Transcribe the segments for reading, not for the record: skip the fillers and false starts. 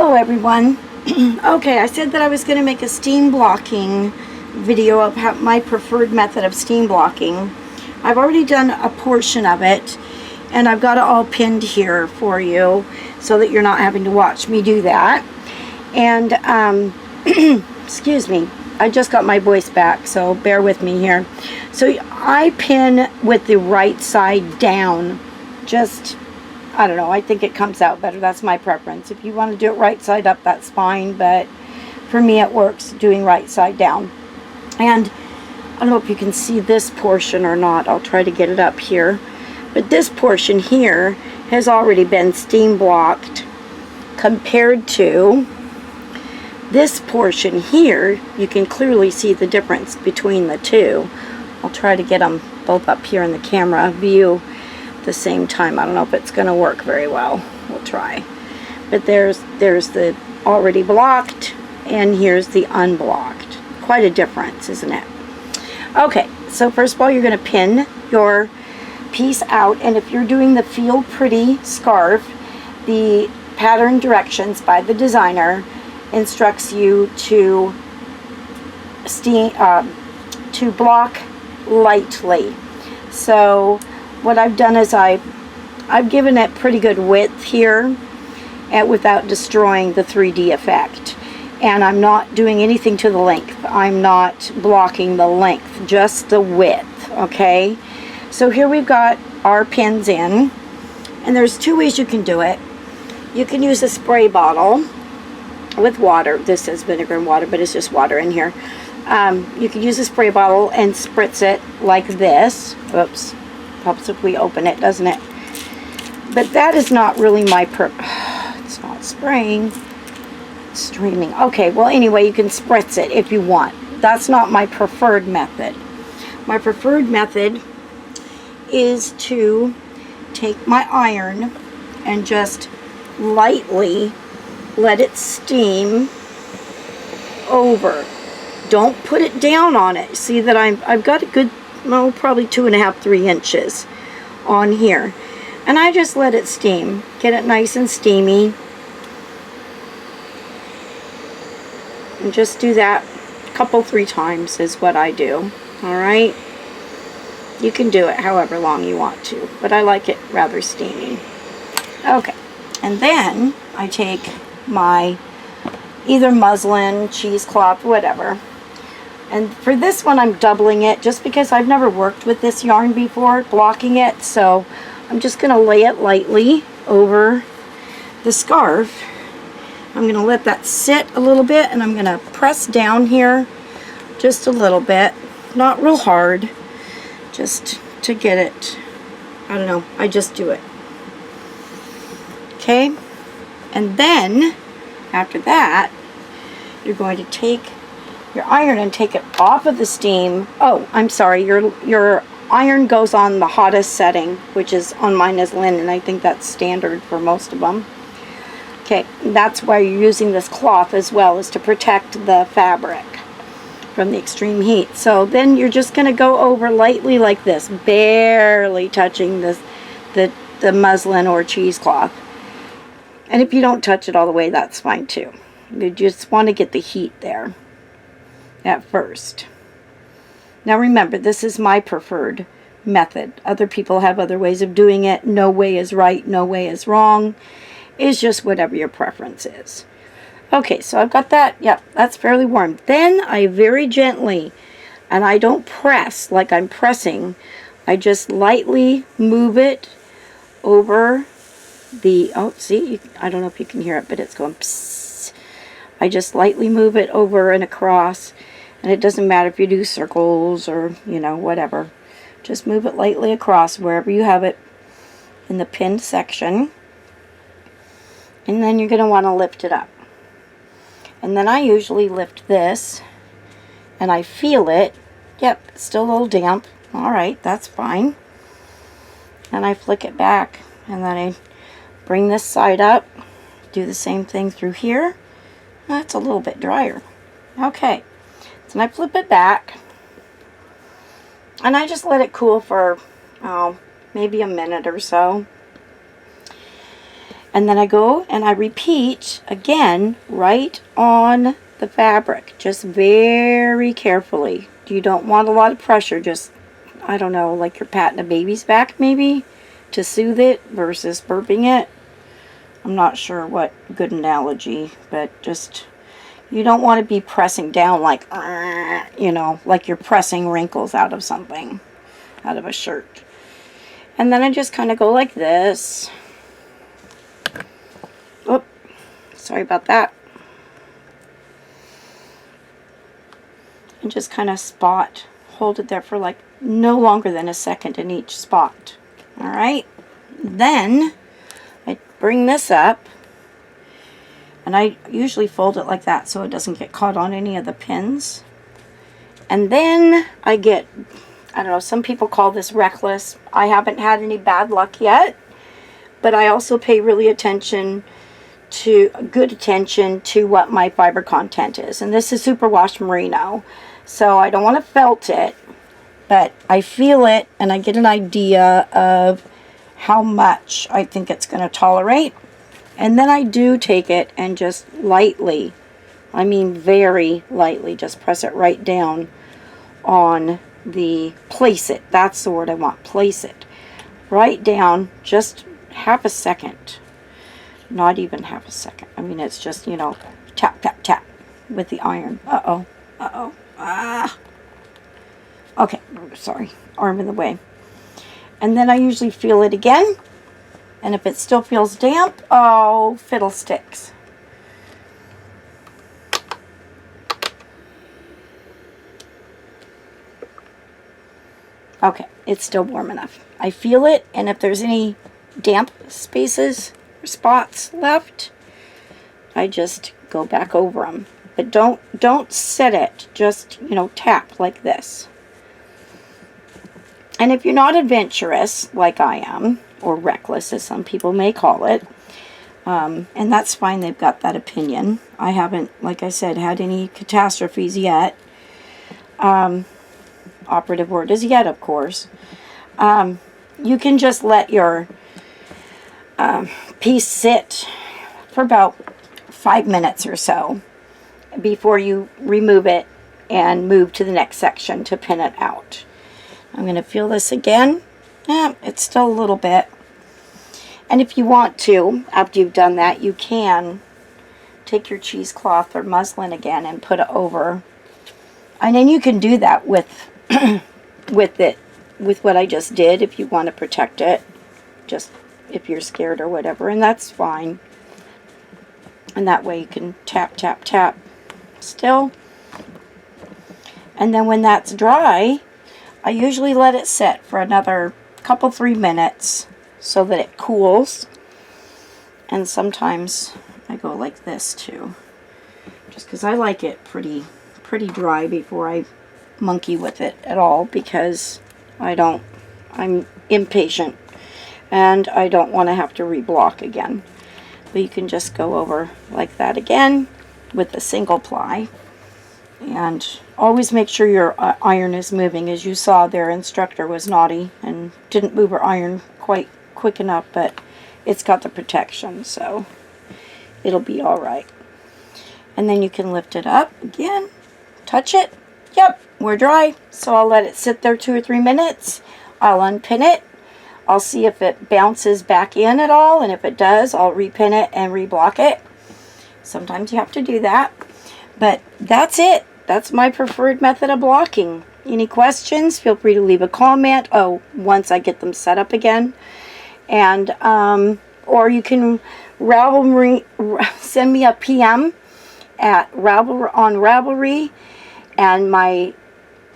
Hello everyone. Okay, I said that I was going to make a steam blocking video of my preferred method of steam blocking. I've already done a portion of it, and I've got it all pinned here for you so that you're not having to watch me do that. And excuse me, I just got my voice back, so bear with me here. So I pin with the right side down. Just, I don't know, I think it comes out better. That's my preference. If you want to do it right side up, that's fine, but for me it works doing right side down. And I don't know if you can see this portion or not. I'll try to get it up here. But this portion here has already been steam blocked compared to this portion here. You can clearly see the difference between the two. I'll try to get them both up here in the camera view at the same time. I don't know if it's going to work very well. We'll try. But there's the already blocked, and here's the unblocked. Quite a difference, isn't it? Okay, so first of all, you're going to pin your piece out, and if you're doing the Feel Pretty scarf, the pattern directions by the designer instructs you to block lightly. So what I've done is I've given it pretty good width here, and without destroying the 3D effect. And I'm not doing anything to the length. I'm not blocking the length, just the width, okay? So here we've got our pins in, and there's two ways you can do it. You can use a spray bottle with water. This says vinegar and water, but it's just water in here. You can use a spray bottle and spritz it like this. Oops, helps if we open it, doesn't it? But that is not really my it's not spraying. Streaming. Okay, well anyway, you can spritz it if you want. That's not my preferred method. My preferred method is to take my iron and just lightly let it steam over. Don't put it down on it. See that I've got a good, well, probably 2.5, 3 inches on here, and I just let it steam. Get it nice and steamy. And just do that a couple, 3 times is what I do. Alright? You can do it however long you want to, but I like it rather steamy. Okay. And then I take my either muslin, cheesecloth, whatever. And for this one I'm doubling it just because I've never worked with this yarn before, blocking it. So I'm just going to lay it lightly over the scarf. I'm going to let that sit a little bit, and I'm going to press down here just a little bit. Not real hard, just to get it. I don't know, I just do it. Okay, and then after that, you're going to take your iron and take it off of the steam. Oh, I'm sorry, your iron goes on the hottest setting, which is on mine is linen. I think that's standard for most of them. Okay, that's why you're using this cloth as well, is to protect the fabric from the extreme heat. So then you're just going to go over lightly like this, barely touching the muslin or cheesecloth. And if you don't touch it all the way, that's fine too. You just want to get the heat there at first. Now remember, this is my preferred method. Other people have other ways of doing it. No way is right, no way is wrong. It's just whatever your preference is. Okay, so I've got that. Yep, that's fairly warm. Then I very gently, and I don't press like I'm pressing, I just lightly move it over the, oh, see, I don't know if you can hear it, but it's going psst. I just lightly move it over and across, and it doesn't matter if you do circles or, you know, whatever. Just move it lightly across wherever you have it in the pinned section. And then you're going to want to lift it up. And then I usually lift this, and I feel it. Yep, it's still a little damp. Alright, that's fine. And I flick it back, and then I bring this side up. Do the same thing through here. That's a little bit drier. Okay, so I flip it back, and I just let it cool for, maybe a minute or so. And then I go and I repeat again right on the fabric, just very carefully. You don't want a lot of pressure, just, I don't know, like you're patting a baby's back maybe to soothe it versus burping it. I'm not sure what good analogy, but just, you don't want to be pressing down like, you know, like you're pressing wrinkles out of something, out of a shirt. And then I just kind of go like this. Oh, sorry about that. And just kind of spot, hold it there for like no longer than a second in each spot. All right. Then I bring this up, and I usually fold it like that so it doesn't get caught on any of the pins. And then I get, I don't know, some people call this reckless. I haven't had any bad luck yet, but I also pay really good attention to what my fiber content is. And this is superwash merino, so I don't want to felt it, but I feel it and I get an idea of how much I think it's going to tolerate. And then I do take it and just lightly, I mean very lightly, just press it right down on the, place it, that's the word I want, place it right down, just half a second, not even half a second. I mean, it's just, you know, tap, tap, tap with the iron. Uh-oh, uh-oh, ah. Okay, sorry, arm in the way. And then I usually feel it again, and if it still feels damp, oh, fiddlesticks. Okay, it's still warm enough. I feel it, and if there's any damp spaces or spots left, I just go back over them. But don't set it, just, you know, tap like this. And if you're not adventurous, like I am, or reckless, as some people may call it, and that's fine, they've got that opinion. I haven't, like I said, had any catastrophes yet. Operative word is yet, of course. You can just let your piece sit for about 5 minutes or so before you remove it and move to the next section to pin it out. I'm going to feel this again. Yeah, it's still a little bit. And if you want to, after you've done that, you can take your cheesecloth or muslin again and put it over. And then you can do that with with what I just did if you want to protect it, just if you're scared or whatever, and that's fine. And that way you can tap, tap, tap still. And then when that's dry, I usually let it sit for another couple, 3 minutes so that it cools. And sometimes I go like this too, just because I like it pretty dry before I monkey with it at all, because I'm impatient and I don't want to have to reblock again. But you can just go over like that again with the single ply, and always make sure your iron is moving. As you saw, their instructor was naughty and didn't move her iron quite quick enough, but it's got the protection, so it'll be all right. And then you can lift it up again, touch it. Yep, we're dry, so I'll let it sit there 2 or 3 minutes. I'll unpin it. I'll see if it bounces back in at all, and if it does, I'll repin it and reblock it. Sometimes you have to do that, but that's it. That's my preferred method of blocking. Any questions, feel free to leave a comment. Oh, once I get them set up again. And or you can send me a PM at on Ravelry, and my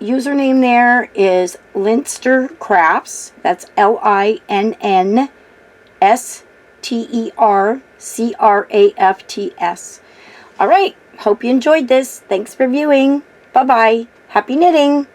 username there is Linster Crafts. That's LINNSTERCRAFTS. All right, hope you enjoyed this. Thanks for viewing. Bye-bye. Happy knitting.